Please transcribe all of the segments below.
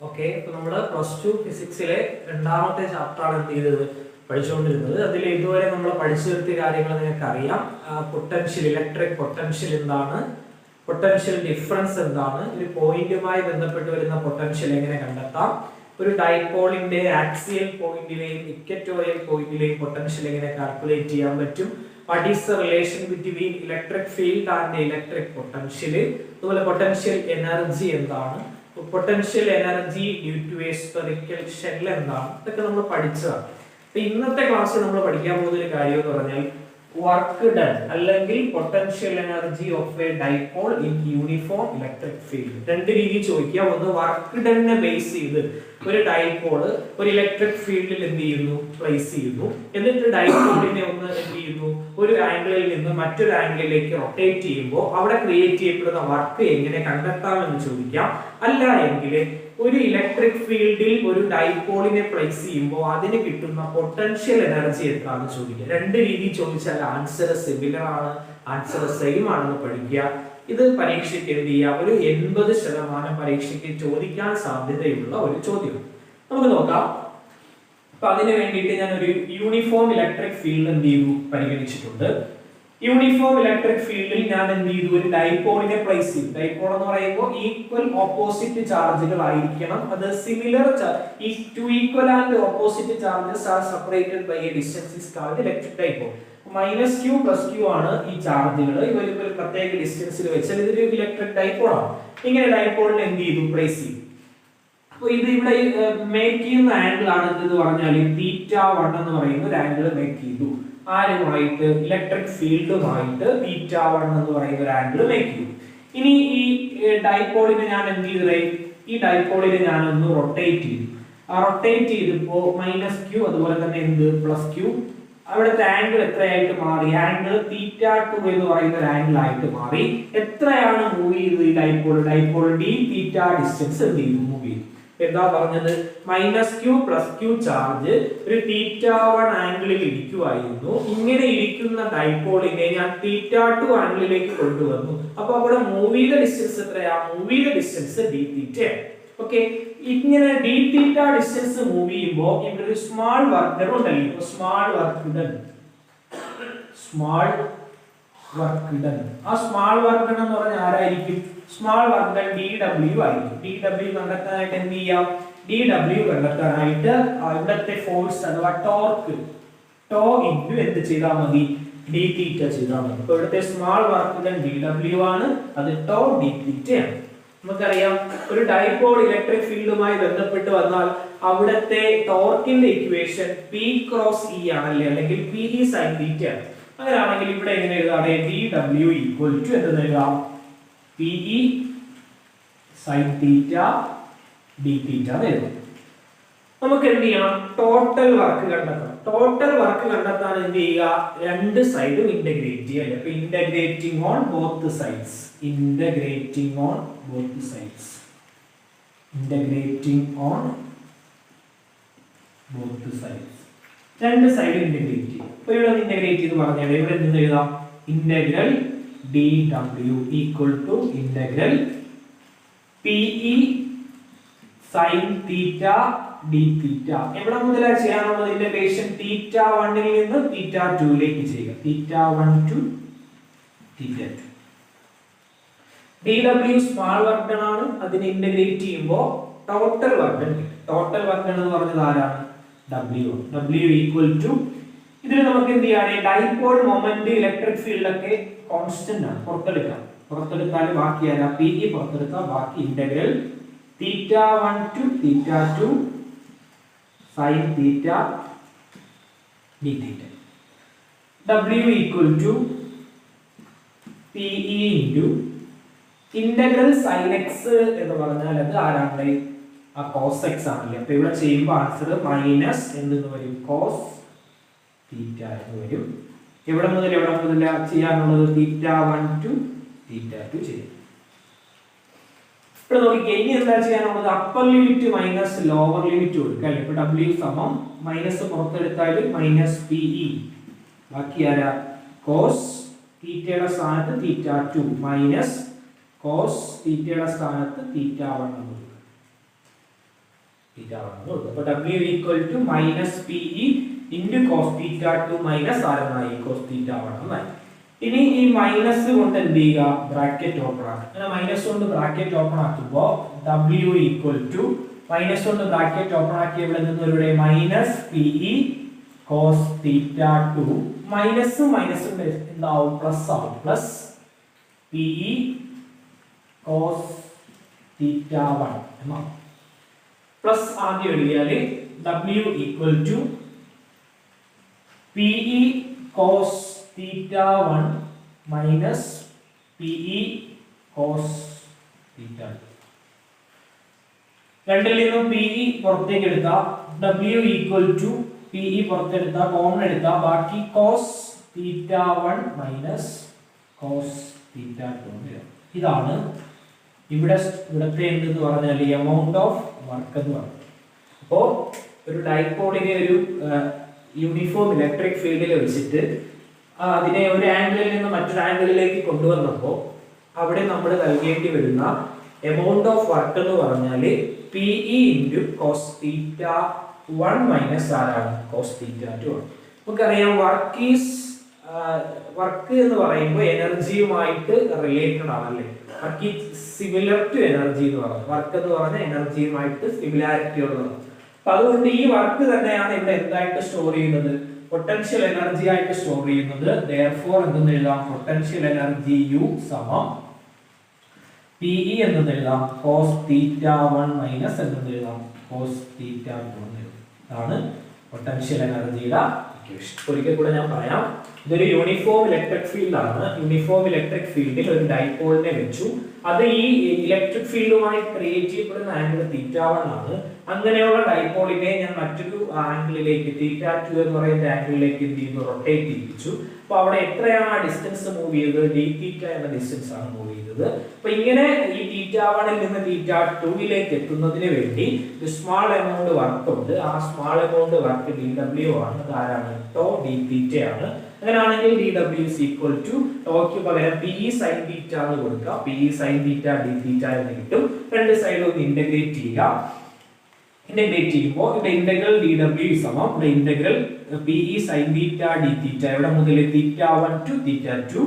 Okay, ഇപ്പൊ നമ്മള് +2 ഫിസിക്സിലെ രണ്ടാമത്തെ ചാപ്റ്ററാണ് എന്ത് ചെയ്തത് പഠിച്ചുകൊണ്ടിരുന്നത്. അതിൽ ഇതുവരെ നമ്മൾ പഠിച്ചു നിർത്തിയ കാര്യങ്ങൾ നിങ്ങൾക്ക് അറിയാം. പൊട്ടൻഷ്യൽ, ഇലക്ട്രിക് പൊട്ടൻഷ്യൽ എന്താണ്, പൊട്ടൻഷ്യൽ ഡിഫറൻസ് എന്താണ്, ഒരു പോയിന്റുമായി ബന്ധപ്പെട്ട് വരുന്ന പൊട്ടൻഷ്യൽ എങ്ങനെ കണ്ടെത്താം, ഒരു ഡൈപോളിന്റെ ആക്സിയൽ പോയിന്റിലെയും ഇക്വറ്റോറിയൽ പോയിന്റിലെയും പൊട്ടൻഷ്യൽ എങ്ങനെ കാൽക്കുലേറ്റ് ചെയ്യാൻ പറ്റും, what is the relation between electric field and electric potential, അതുപോലെ പൊട്ടൻഷ്യൽ എനർജി എന്താണ്, potential energy due to a spherical shell എന്താണ്, ഇതൊക്കെ നമ്മൾ പഠിച്ചതാണ്. അപ്പൊ ഇന്നത്തെ ക്ലാസ്സിൽ നമ്മൾ പഠിക്കാൻ പോകുന്ന ഒരു കാര്യം എന്ന് പറഞ്ഞാൽ വർക്ക് ഡൺ അല്ലെങ്കിൽ potential energy of A dipole in uniform electric field. രണ്ട് രീതിയിൽ ചോദിക്കുക. ഒന്ന് വർക്ക് ഡണ്നെ ബേസ് ചെയ്ത് ഒരു ഡൈപോൾ ഒരു ഇലക്ട്രിക് ഫീൽഡിൽ എന്ത് ചെയ്യുന്നു, പ്ലേസ് ചെയ്യുന്നു, എന്നിട്ട് ഡൈപോളിനെ ഒന്ന് എന്ത് ചെയ്യുന്നു, ഒരു ആംഗിളിൽ നിന്ന് മറ്റൊരു ആംഗിളിലേക്ക് റൊട്ടേറ്റ് ചെയ്യുമ്പോൾ അവിടെ ക്രിയേറ്റ് ചെയ്യപ്പെടുന്ന വർക്ക് എങ്ങനെ കണ്ടെത്താമെന്ന് ചോദിക്കാം. അല്ല എങ്കിൽ ഒരു ഇലക്ട്രിക് ഫീൽഡിൽ ഒരു ഡൈപോളിനെ പ്ലേസ് ചെയ്യുമ്പോൾ അതിന് കിട്ടുന്ന പൊട്ടൻഷ്യൽ എനർജി എന്താണെന്ന് ചോദിക്കുക. രണ്ട് രീതിയിൽ ചോദിച്ചാൽ ആൻസർ സിമിലർ ആണ്, ആൻസർ സെയിം ആണെന്ന് പഠിക്കുക. ഇത് പരീക്ഷയ്ക്ക് എന്ത് ചെയ്യുക, ഒരു 80% പരീക്ഷയ്ക്ക് ചോദിക്കാൻ സാധ്യതയുള്ള ഒരു ചോദ്യം. നമുക്ക് നോക്കാം. അപ്പൊ അതിന് വേണ്ടിയിട്ട് ഞാൻ ഒരു യൂണിഫോം ഇലക്ട്രിക് ഫീൽഡ് എന്ത് ചെയ്തു പരിഗണിച്ചിട്ടുണ്ട്. യൂണിഫോം ഇലക്ട്രിക് ഫീൽഡിൽ ഞാൻ എന്ത് ചെയ്തു, ഒരു ഡൈപോളിനെ പ്ലേസ് ചെയ്തു. ഡൈപോൾ എന്ന് പറയുമ്പോൾ ഈക്വൽ ഓപ്പോസിറ്റ് ചാർജുകൾ ആയിരിക്കണം. അത് സിമിലർ ഈ two equal and opposite charges are separated by a distance is called electric dipole. -q + q ആണ് ഈ ചാർജുകൾ. ഇവർ ഒരു പ്രത്യേക ഡിസ്റ്റൻസിൽ വെച്ചാൽ ഇതൊരു ഇലക്ട്രിക് ഡൈപോൾ ആണ്. ഇങ്ങനെ ഡൈപോളിനെ എന്ത് ചെയ്തു, പ്ലേസ് ചെയ്തു. അപ്പോൾ ഇത് ഇവിടെ മേക്ക് ചെയ്യുന്ന ആംഗിൾ ആണ് എന്ന് പറഞ്ഞാൽ θ1 എന്ന് പറയുന്ന ഒരു ആംഗിൾ മേക്ക് ചെയ്തു. ആരുമായിട്ട്, ഇലക്ട്രിക് ഫീൽഡുമായിട്ട് θ1 എന്ന് പറയുന്ന ഒരു ആംഗിൾ മേക്ക് ചെയ്തു. ഇനി ഈ ഡൈപോളിനെ ഞാൻ എന്ത് ചെയ്തു, ഈ ഡൈപോളിനെ ഞാൻ ഒന്ന് റൊട്ടേറ്റ് ചെയ്തു. ആ റൊട്ടേറ്റ് ചെയ്തപ്പോൾ -q അതുപോലെ തന്നെ എന്ത് +q, അവിടുത്തെ ആംഗിൾ എത്രയായിട്ട് മാറി, ആംഗിൾ θ2 എന്ന് പറയുന്ന ഒരു ആംഗിൾ ആയിട്ട് മാറി. എത്രയാണ് മൂവ് ചെയ്തത് ഈ ഡൈപോൾ, ഡൈപോൾ dθ ഡിസ്റ്റൻസ് എന്ത് ചെയ്തു, മൂവ് ചെയ്തു. എന്താ പറഞ്ഞത്, -q + q ചാർജ് ഒരു θ1 ആംഗിളിൽ ഇരിക്കുവായിരുന്നു. ഇങ്ങനെ ഇരിക്കുന്ന ഡൈപോളിനെ ഞാൻ θ2 ആംഗിളിലേക്ക് കൊണ്ടുവന്നു. അപ്പൊ അവിടെ മൂവ് ചെയ്ത ഡിസ്റ്റൻസ് എത്രയാ, മൂവ് ചെയ്ത ഡിസ്റ്റൻസ് dθ. ഓക്കെ, ഇങ്ങനെ dθ ഡിസ്റ്റൻസ് മൂവ് ചെയ്യുമ്പോൾ ഇവിടെ ഒരു സ്മാൾ വർക്ക് ഡൺ ഉണ്ടല്ലോ. Small work done, small work done. ആ സ്മാൾ വർക്ക് ഡൺ എന്ന് പറഞ്ഞാൽ ആരായിരിക്കും, സ്മാൾ വർക്ക് ഡൺ dw ആയിരിക്കും. dw കണ്ടെത്താനായിട്ട് എന്ത് ചെയ്യാം, dw കണ്ടെത്താനായിട്ട് ഇവിടത്തെ ഫോഴ്സ് അഥവാ ടോർക്ക് ടോ ഇൻറ്റു എന്ത് ചെയ്താൽ മതി, dθ ചെയ്താൽ മതി. അപ്പോൾ ഇവിടുത്തെ സ്മാൾ വർക്ക് ഡൺ dw ആണ്, അത് ടോ dθ ആണ്. നമുക്കറിയാം ഒരു ഡൈപോൾ ഇലക്ട്രിക് ഫീൽഡുമായി ബന്ധപ്പെട്ട് വന്നാൽ അവിടത്തെ ടോർക്കിന്റെ ഇക്വേഷൻ P × E ആണല്ലേ, അല്ലെങ്കിൽ PE sin θ ആണ്. അങ്ങനെയാണെങ്കിൽ ഇവിടെ എങ്ങനെ എഴുതാം, dw = എന്തെന്ന് എഴുതാം, PE sin θ dθ എന്ന് എഴുതാം. നമുക്ക് എന്ത് ചെയ്യണം, ടോട്ടൽ വർക്ക് കണ്ടെത്തണം. ടോട്ടൽ വർക്ക് കണ്ടെത്താൻ എന്ത് ചെയ്യുക, രണ്ട് സൈഡും ഇന്റഗ്രേറ്റ് ചെയ്യുക. അപ്പൊ integrating on both sides, integrating on both sides, integrating on both sides, രണ്ട് സൈഡും ഇന്റഗ്രേറ്റ് ചെയ്യുക. അപ്പൊ ഇവിടെ ഇന്റഗ്രേറ്റ് ചെയ്ത് പറഞ്ഞാൽ ഇവിടെ എന്ത് എഴുതാം, integral dw = integral PE sin θ dθ. എവിടെ മുതലാണ് ചെയ്യാനുള്ളത്, ഇന്റഗ്രേഷൻ θ1 ൽ നിന്ന് θ2 ലേക്ക് ചെയ്യുക. θ1 to θ2. dw small work done ആണ്, അതിനെ ഇന്റഗ്രേറ്റ് ചെയ്യുമ്പോൾ ടോട്ടൽ വർക്ക് ഡൺ കിട്ടും. ടോട്ടൽ വർക്ക് ഡൺ എന്ന് പറഞ്ഞത് ആരാണ്, w. w = ഇതിൽ നമുക്ക് എന്ത് ചെയ്യാൻ, ഡൈപോൾ മൊമെന്റ് ഇലക്ട്രിക് ഫീൽഡ് ഒക്കെ കോൺസ്റ്റന്റ് ആണ്, പുറത്തെടുക്കാം. പുറത്തെടുത്താൽ ബാക്കി ആരാ, PE പുറത്തെടുത്താൽ ബാക്കി integral θ1 to θ2 sin θ dθ. w = PE integral sin x എന്ന് പറഞ്ഞാൽ അത് ആരാണ്, ആ cos x ആണല്ലേ. അപ്പൊ ഇവിടെ ചെയ്യുമ്പോൾ ആൻസർ മൈനസ് എന്ന് വരും, cos θ എന്ന് വരും. എവിടെ മുതൽ ചെയ്യാനുള്ളത്, θ1 to θ2 ചെയ്യും. ഇവിടെ നോക്കിക്കേ, ഇനി എന്താ ചെയ്യാനുള്ളത്, upper limit minus lower limit കൊടുക്കുക അല്ലേ. ഇപ്പൊ w സമം മൈനസ് പുറത്തെടുത്താൽ -PE, ബാക്കി ആരാ, cos θയുടെ സ്ഥാനത്ത് θ2 മൈനസ് cos θയുടെ സ്ഥാനത്ത് θ1 എന്ന് കൊടുക്കുക. തീറ്റ 1 എന്ന് കൊടുക്കും. അപ്പോൾ W equal to minus PE into cos theta 2 minus ആരെന്നായി കോസ് തീറ്റ 1 എന്നായി. ഇനി ഈ മൈനസ് കൊണ്ട് എന്ത് ചെയ്യുക, ബ്രാക്കറ്റ് ഓപ്പൺ ആക്കുക. അങ്ങനെ മൈനസ് കൊണ്ട് ബ്രാക്കറ്റ് ഓപ്പൺ ആക്കുമ്പോൾ W ഈക്വൽ ടു മൈനസ് കൊണ്ട് ബ്രാക്കറ്റ് ഓപ്പൺ ആക്കി ഇവിടെ നിന്ന് ഇവിടെ മൈനസ് PE കോസ് തീറ്റ 2 മൈനസും മൈനസും എന്താവും പ്ലസ് ആവും, പ്ലസ് PE കോസ് തീറ്റ 1 എന്നാവും. പ്ലസ് ആദ്യം എഴുതിയാൽ W equal to PE cos theta 1 minus PE cos theta 2. രണ്ടിൽ നിന്നും PE പുറത്തേക്ക് എടുത്താൽ W ഈക്വൽ ടു PE പുറത്തെടുത്താൽ കോമൺ എടുത്താൽ ബാക്കി cos theta 1 minus cos theta 2. ഇതാണ് ഇവിടത്തെ എന്തെന്ന് പറഞ്ഞാൽ എമൗണ്ട് ഓഫ് വർക്ക് എന്ന് പറയുന്നത്. അപ്പോൾ ഒരു ഡൈപോളിനെ ഒരു യൂണിഫോം ഇലക്ട്രിക് ഫീൽഡിൽ വെച്ചിട്ട് അതിനെ ഒരു ആംഗിളിൽ നിന്ന് മറ്റൊരു ആംഗിളിലേക്ക് കൊണ്ടുവന്നപ്പോൾ അവിടെ നമ്മൾ നൽകേണ്ടി വരുന്ന എമൗണ്ട് ഓഫ് വർക്ക് എന്ന് പറഞ്ഞാൽ PE into cos theta 1 minus ആരാണ് കോസ് തീറ്റ 2 ആണ്. നമുക്കറിയാം വർക്ക് എന്ന് പറയുമ്പോൾ എനർജിയുമായിട്ട് റിലേറ്റഡ് ആണല്ലേ. Work is similar to energy എന്ന് പറയുന്നത്. വർക്ക് എന്ന് പറഞ്ഞാൽ എനർജിയുമായിട്ട് സിമിലാരിറ്റി ഉള്ളതാണ്. അപ്പൊ അതുകൊണ്ട് ഈ വർക്ക് തന്നെയാണ് ഇവിടെ എന്തായിട്ട് സ്റ്റോർ ചെയ്യുന്നത്, പൊട്ടൻഷ്യൽ എനർജി ആയിട്ട് സ്റ്റോർ ചെയ്യുന്നത്. therefore എന്തെന്ന് എഴുതാം, പൊട്ടൻഷ്യൽ എനർജി U സമം PE എന്ന് എഴുതാം cos തീറ്റ 1 മൈനസ് എന്ന് എഴുതാം cos തീറ്റ 2 എന്ന് എഴുതാം. ഇതാണ് പൊട്ടൻഷ്യൽ എനർജിയുടെ ഇക്വേഷൻ. ഒരിക്കൽ കൂടെ ഞാൻ പറയാം, ഇതൊരു യൂണിഫോം ഇലക്ട്രിക് ഫീൽഡ് ആണ്. യൂണിഫോം ഇലക്ട്രിക് ഫീൽഡിൽ ഒരു ഡൈപോളിനെ വെച്ചു. അത് ഈ ഇലക്ട്രിക് ഫീൽഡുമായി ക്രിയേറ്റ് ചെയ്യപ്പെടുന്ന ആംഗിൾ തീറ്റ 1 ആണ്. അങ്ങനെയുള്ള ഡൈപോളിനെ ഞാൻ മറ്റൊരു ആംഗിളിലേക്ക് തീറ്റ 2 എന്ന് പറയുന്ന ആംഗിളിലേക്ക് എന്ത് ചെയ്യുന്നു, റൊട്ടേറ്റ് ചെയ്യിപ്പിച്ചു. അപ്പൊ അവിടെ എത്രയാണ് ആ ഡിസ്റ്റൻസ് മൂവ് ചെയ്തത്, d തീറ്റ എന്ന ഡിസ്റ്റൻസ് ആണ് മൂവ് ചെയ്തത്. അപ്പൊ ഇങ്ങനെ ഈ തീറ്റ 1 ൽ നിന്ന് തീറ്റ 2 എത്തുന്നതിന് വേണ്ടി ഒരു സ്മാൾ എമൗണ്ട് വർക്ക് ഉണ്ട്. ആ സ്മാൾ എമൗണ്ട് വർക്ക് dW ആണ്. അതാരാണ്, ടോ d തീറ്റ ആണ്. അങ്ങനെയാണെങ്കിൽ dW is equal to ടോയ്ക്ക് പകരം PE sin തീറ്റ എന്ന് കൊടുക്കുക. PE sin തീറ്റ d തീറ്റ എന്ന് കിട്ടും. രണ്ട് സൈഡും ഒന്ന് ഇന്റഗ്രേറ്റ് ചെയ്യുക. ഇന്റഗ്രേറ്റ് ചെയ്യുമ്പോൾ ഇവിടെ ഇന്റഗ്രൽ dW സമം ഇവിടെ integral PE sin theta d theta ഇവിടെ മുതൽ തീറ്റ 1 ടു തീറ്റ 2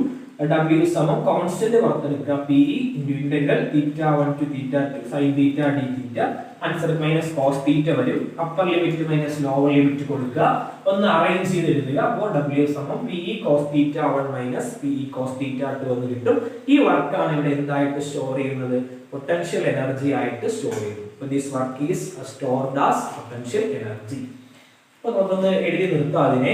W സമം കോൺസ്റ്റന്റ് പുറത്തെടുക്കുക PE integral theta 1 to theta 2 sin theta d theta. Answer minus cos theta വരും. Upper limit minus lower limit കൊടുക്കുക. ഒന്ന് arrange ചെയ്ത് എഴുതുക. അപ്പോൾ W സമം PE cos theta 1 minus PE cos theta 2 എന്ന് കിട്ടും. ഈ വർക്കാണ് ഇവിടെ എന്തായിട്ട് സ്റ്റോർ ചെയ്യുന്നത്, പൊട്ടൻഷ്യൽ എനർജി ആയിട്ട് സ്റ്റോർ ചെയ്യുന്നത്. So this work is stored as potential energy. അപ്പോൾ നമുക്കൊന്ന് എഴുതി നിർത്താം. അതിനെ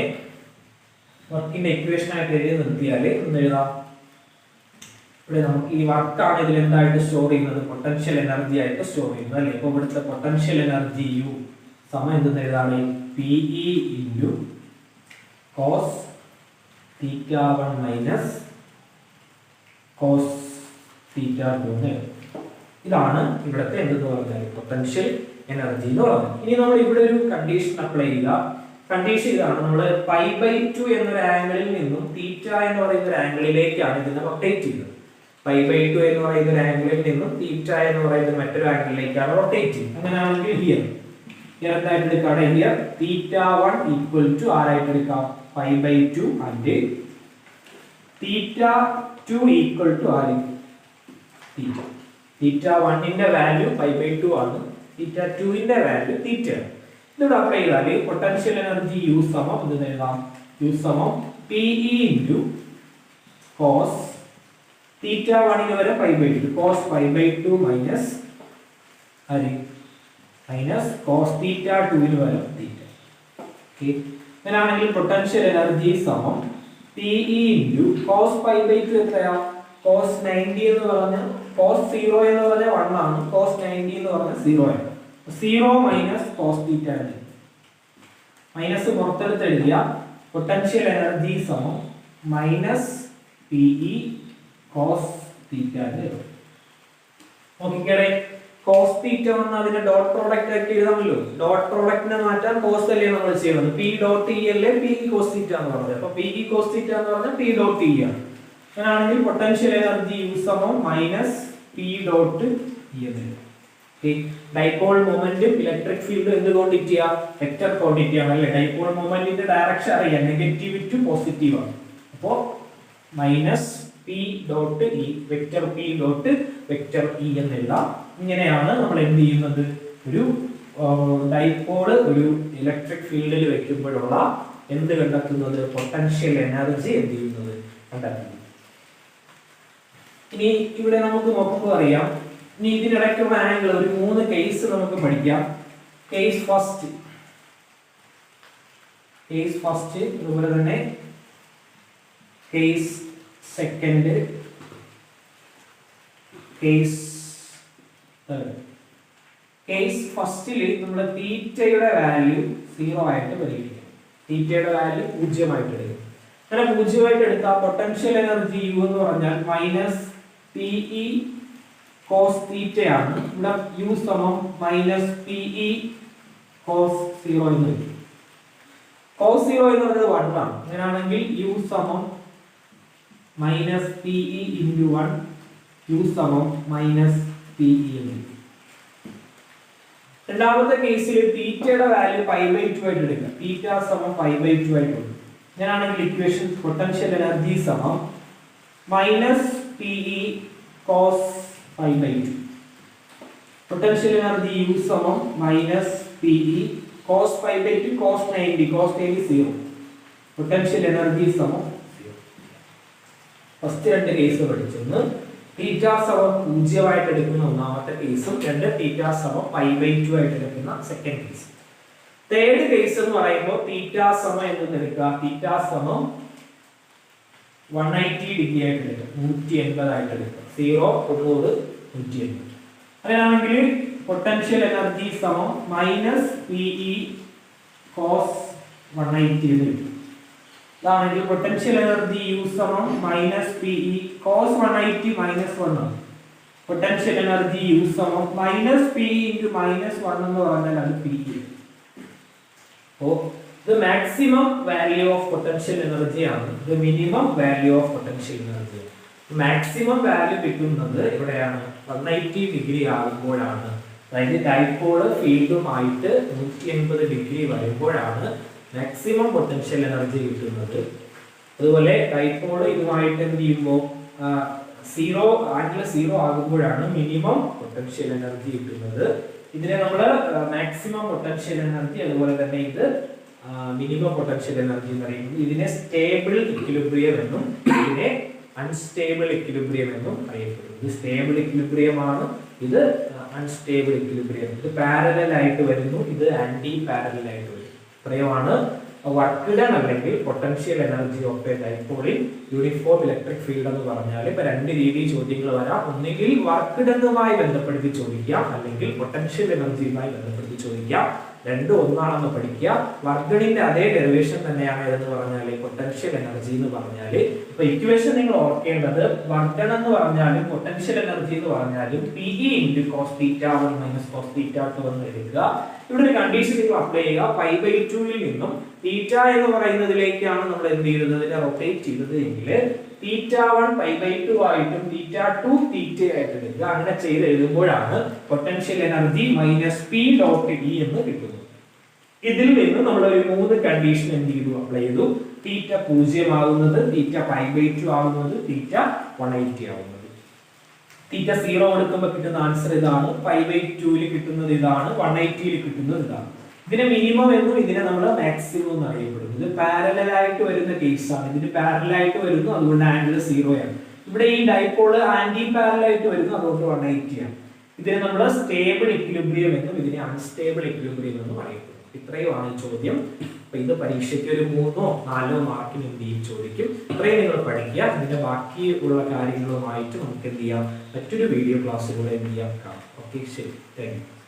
വർക്കിന്റെ ഇക്വേഷൻ ആയിട്ട് എഴുതി നിർത്തിയാൽ ഒന്ന് എഴുതാം. ഇവിടെ നമുക്ക് ഈ വർക്കാണ് ഇതിൽ എന്തായിട്ട് സ്റ്റോർ ചെയ്യുന്നത്, പൊട്ടൻഷ്യൽ എനർജി ആയിട്ട് സ്റ്റോർ ചെയ്യുന്നത് അല്ലേ. അപ്പോൾ ഇവിടുത്തെ പൊട്ടൻഷ്യൽ എനർജി U സമം എന്തെന്ന് എഴുതാണ്, PE into cos theta 1 minus cos theta 2 എന്ന് എഴുതും. ഇതാണ് ഇവിടുത്തെ എന്തെന്ന് പറഞ്ഞാൽ പൊട്ടൻഷ്യൽ എനർജി എന്ന് പറയുന്നത്. ഇനി നമ്മൾ ഇവിടെ ഒരു കണ്ടീഷൻ അപ്ലൈ ചെയ്യുക. കണ്ടീഷൻ ഇതാണ്, നമ്മൾ π/2 എന്നൊരു ആംഗിളിൽ നിന്നും തീറ്റ എന്ന് പറയുന്ന ഒരു ആംഗിളിലേക്കാണ് ഇതിനെ റൊട്ടേറ്റ് ചെയ്യുന്നത്. π/2 എന്ന് പറയുന്ന ഒരു ആംഗിളിൽ നിന്നും തീറ്റ എന്ന് പറയുന്ന മറ്റൊരു ആംഗിളിലേക്കാണ് റൊട്ടേറ്റ് ചെയ്യുന്നത്. അങ്ങനെയാണെങ്കിൽ ഹിയർ എന്തായിട്ട് എടുക്കാം, ഹിയർ തീറ്റ 1 ഈക്വൽ ടു ആരായിട്ട് എടുക്കാം, π/2 ആൻഡ് തീറ്റ 2 ഈക്വൽ ടു ആര്, തീറ്റ. തീറ്റ 1ന്റെ വാല്യൂ π/2 ആണ്, തീറ്റ 2ന്റെ വാല്യൂ തീറ്റ ആണ്. ഇതിവിടെ അപ്ലൈ ചെയ്താൽ പൊട്ടൻഷ്യൽ എനർജി U സമം എന്ന് എഴുതാം, U സമം PE ഇൻറ്റു കോസ് തീറ്റ 1 വരെ π/2 കോസ് π/2 മൈനസ് ആര് മൈനസ് കോസ് തീറ്റ 2 വരെ തീറ്റ. ഓക്കെ, അങ്ങനെയാണെങ്കിൽ പൊട്ടൻഷ്യൽ എനർജി സമം PE ഇൻറ്റു കോസ് π/2 എത്രയാ, കോസ് 90 എന്ന് പറഞ്ഞാൽ കോസ് 0 എന്ന് പറഞ്ഞാൽ 1 ആണ്, കോസ് 90 എന്ന് പറഞ്ഞാൽ 0 ആണ്. 0 മൈനസ് കോസ് തീറ്റ ആണ്. മൈനസ് പുറത്തെടുത്ത് എഴുതിയ പൊട്ടൻഷ്യൽ എനർജി സമം മൈനസ് PE കോസ് തീറ്റ ആണ്. നോക്കിക്കേ, കോസ് തീറ്റ വന്ന് അതിന്റെ ഡോട്ട് പ്രോഡക്റ്റ് ആയിട്ട് എഴുതാമല്ലോ. ഡോട്ട് പ്രോഡക്റ്റിനെ മാറ്റാൻ കോസ് അല്ലേ നമ്മൾ ചെയ്യുന്നത്, P ഡോട്ട് E അല്ലേ PE കോസ് തീറ്റ എന്ന് പറഞ്ഞത്. അപ്പൊ PE കോസ് തീറ്റ എന്ന് പറഞ്ഞാൽ P ഡോട്ട് E ആണ്. അങ്ങനെയാണെങ്കിൽ പൊട്ടൻഷ്യൽ എനർജി U സമം മൈനസ് P ഡോട്ട് E എന്ന്. ഡൈപോൾ മൊമെന്റും ഇലക്ട്രിക് ഫീൽഡും എന്ത് ക്വാണ്ടിറ്റിയാ? വെക്റ്റർ ക്വാണ്ടിറ്റി ആണ് അല്ലേ? ഡൈപോൾ മൊമെന്റിന്റെ ഡയറക്ഷൻ അറിയാം, നെഗറ്റീവ് ടു പോസിറ്റീവ് ആണ്. അപ്പോൾ minus P dot E, vector P dot vector E എന്നെല്ലാം. ഇങ്ങനെയാണ് നമ്മൾ എന്ത് ചെയ്യുന്നത്? ഒരു ഡൈപോള് ഒരു ഇലക്ട്രിക് ഫീൽഡിൽ വെക്കുമ്പോഴുള്ള എന്ത് കണ്ടെത്തുന്നത്? പൊട്ടൻഷ്യൽ എനർജി എന്ത് ചെയ്യുന്നത്? കണ്ടെത്തുന്നത്. ഇനി ഇവിടെ നമുക്ക് നോക്കുമ്പോൾ അറിയാം, ഇനി ഇതിനിടയ്ക്കുള്ള ആംഗിൾ ഒരു 3 കേസ് നമുക്ക് പഠിക്കാം. കേസ് ഫസ്റ്റ്, അതുപോലെ തന്നെ case second, case third. Case ഫസ്റ്റിൽ നമ്മൾ തീറ്റയുടെ വാല്യൂ 0 ആയിട്ട് പരിഗണിക്കും. തീറ്റയുടെ വാല്യൂ 0 ആയിട്ട് എടുക്കും. അങ്ങനെ 0 ആയിട്ട് എടുത്താൽ പൊട്ടൻഷ്യൽ എനർജി യു എന്ന് പറഞ്ഞാൽ മൈനസ് പി ഇ കോസ് തീറ്റയാണ്. ഇവിടെ യു സമം മൈനസ് പി ഇ കോസ് 0 എന്ന് വരും. കോസ് 0 എന്ന് പറയുന്നത് 1 ആണ്. അങ്ങനെയാണെങ്കിൽ യു സമം minus P E into 1, U സമം മൈനസ് പി ഇ എന്ന് വരും. രണ്ടാമത്തെ കേസിൽ തീറ്റയുടെ വാല്യൂ π/2 ആയിട്ട് എടുക്കുക. തീറ്റ സമം π/2 ആയിട്ട് എടുക്കും. അങ്ങനെയാണെങ്കിൽ ഇക്വേഷൻ പൊട്ടൻഷ്യൽ എനർജി സമം minus P E cos π/2. Potential energy U സമം minus P E cos π/2 cos 90, cos 90 0. Potential energy സമം 0. First 2 case പഠിച്ചെന്ന്. തീറ്റ സമം 0 ആയിട്ട് എടുക്കുന്ന ഒന്നാമത്തെ കേസും 2 തീറ്റ സമം π/2 ആയിട്ട് എടുക്കുന്ന സെക്കൻഡ് കേസ്. തേർഡ് കേസ് എന്ന് പറയുമ്പോൾ തീറ്റ സമം എന്ന് എടുക്കുക. തീറ്റ സമം 180 ഡിഗ്രി ആയിട്ട് എടുക്കുക, 180 ആയിട്ട് എടുക്കുക. 0 90 180. അങ്ങനെയാണെങ്കിൽ പൊട്ടൻഷ്യൽ എനർജി സമം മൈനസ് പി ഇ കോസ് 180 എന്ന് കിട്ടും. അതാണെങ്കിൽ പൊട്ടൻഷ്യൽ എനർജി യു സമം minus P E cos 180 minus 1 ആണ്. പൊട്ടൻഷ്യൽ എനർജി യു സമം minus P E into minus 1 എന്ന് പറഞ്ഞാൽ അത് പി ഇ. അപ്പോൾ ഇത് maximum value of potential energy ആണ്, ഇത് minimum value of potential energy. Maximum value കിട്ടുന്നത് എവിടെയാണ്? 180 ഡിഗ്രി ആകുമ്പോഴാണ്. അതായത് ഡൈപോള് ഫീൽഡുമായിട്ട് 180 ഡിഗ്രി വരുമ്പോഴാണ് മാക്സിമം പൊട്ടൻഷ്യൽ എനർജി കിട്ടുന്നത്. അതുപോലെ ഡൈപോള് ഇതുമായിട്ട് എന്ത് ചെയ്യുമ്പോൾ 0 ആകുമ്പോഴാണ് മിനിമം പൊട്ടൻഷ്യൽ എനർജി കിട്ടുന്നത്. ഇതിനെ നമ്മൾ മാക്സിമം പൊട്ടൻഷ്യൽ എനർജി, അതുപോലെ തന്നെ ഇത് മിനിമം പൊട്ടൻഷ്യൽ എനർജി എന്ന് പറയുന്നത്. ഇതിനെ സ്റ്റേബിൾ ഇക്വിലിബ്രിയം എന്നും ഇതിനെ അൺസ്റ്റേബിൾ ഇക്വിലിബ്രിയം എന്നും അറിയപ്പെടുന്നു. ഇത് സ്റ്റേബിൾ ഇക്വിലിബ്രിയം ആണ്, ഇത് അൺസ്റ്റേബിൾ ഇക്വിലിബ്രിയം. ഇത് പാരലൽ ആയിട്ട് വരുന്നു, ഇത് ആന്റി പാരലൽ ആയിട്ട് വരും. ഇത്രയുമാണ് വർക്ക് ഡൺ അല്ലെങ്കിൽ potential energy of A dipole in uniform electric field എന്ന് പറഞ്ഞാൽ ഇപ്പൊ 2 രീതിയിൽ ചോദ്യങ്ങൾ വരാം. ഒന്നുകിൽ വർക്ക് ഡണ്ണുമായി ബന്ധപ്പെടുത്തി ചോദിക്കാം, അല്ലെങ്കിൽ പൊട്ടൻഷ്യൽ എനർജിയുമായി ബന്ധപ്പെടുത്തി ചോദിക്കാം. രണ്ടും ഒന്നാണെന്ന് പഠിക്കുക. വർക്ക് ഡണ്ണിന്റെ അതേ ഡെറിവേഷൻ തന്നെയാണ് എന്ന് പറഞ്ഞാൽ പൊട്ടൻഷ്യൽ എനർജി എന്ന് പറഞ്ഞാൽ. ഇപ്പൊ ഇക്വേഷൻ നിങ്ങൾ ഓർക്കേണ്ടത് വർക്ക് ഡൺ എന്ന് പറഞ്ഞാലും പൊട്ടൻഷ്യൽ എനർജി എന്ന് പറഞ്ഞാലും P E into cos θ1 minus cos θ2 എന്ന് എടുക്കുക. ഇവിടെ ഒരു കണ്ടീഷൻ നിങ്ങൾ അപ്ലൈ ചെയ്യുക. π/2 ൽ നിന്നും തീറ്റ എന്ന് പറയുന്നതിലേക്കാണ് നമ്മൾ എന്ത് ചെയ്തത്? ഇതിനെ റൊട്ടേറ്റ് ചെയ്തത് എങ്കിൽ θ1 π/2 ആയിട്ടും θ2 θ ആയിട്ട് എടുക്കുക. അങ്ങനെ ചെയ്ത് എഴുതുമ്പോഴാണ് potential energy minus P dot E എന്ന് കിട്ടുന്നത്. ഇതിൽ നിന്ന് നമ്മൾ ഒരു 3 കണ്ടീഷൻ എന്ത് ചെയ്തു? അപ്ലൈ ചെയ്തു. തീറ്റ 0 ആകുന്നത്, തീറ്റ π/2 ആകുന്നത്, തീറ്റ 180 ആകുന്നത്. തീറ്റ 0 എടുക്കുമ്പോൾ കിട്ടുന്ന ആൻസർ ഇതാണ്, π/2 ൽ കിട്ടുന്നത് ഇതാണ്, 180 ൽ കിട്ടുന്നത് ഇതാണ്. ഇതിനെ മിനിമം എന്നും ഇതിനെ നമ്മൾ മാക്സിമം എന്ന് അറിയപ്പെടുന്നു. ഇത് പാരലൽ ആയിട്ട് വരുന്ന കേസാണ്. ഇതിന് പാരലൽ ആയിട്ട് വരുന്നു, അതുകൊണ്ട് ആംഗിൾ 0 ആണ്. ഇവിടെ ഈ ഡൈപോള് ആന്റി പാരലൽ ആയിട്ട് വരുന്നു, അതുകൊണ്ട് 180 ആണ്. ഇതിനെ നമ്മൾ സ്റ്റേബിൾ ഇക്വിലിബ്രിയം എന്നും ഇതിനെ അൺസ്റ്റേബിൾ ഇക്വിലിബ്രിയം എന്നും അറിയപ്പെടുന്നു. ഇത്രയുമാണ് ചോദ്യം. അപ്പൊ ഇത് പരീക്ഷയ്ക്ക് ഒരു 3 or 4 മാർക്കിന് എന്ത് ചെയ്യും? ചോദിക്കും. ഇത്രയും നിങ്ങൾ പഠിക്കുക. ഇതിന്റെ ബാക്കിയുള്ള കാര്യങ്ങളുമായിട്ട് നമുക്ക് എന്ത് ചെയ്യാം? മറ്റൊരു വീഡിയോ ക്ലാസ്സുകൂടെ എന്ത് ചെയ്യാം? കാണാം. ഓക്കെ, ശരി, താങ്ക് യു.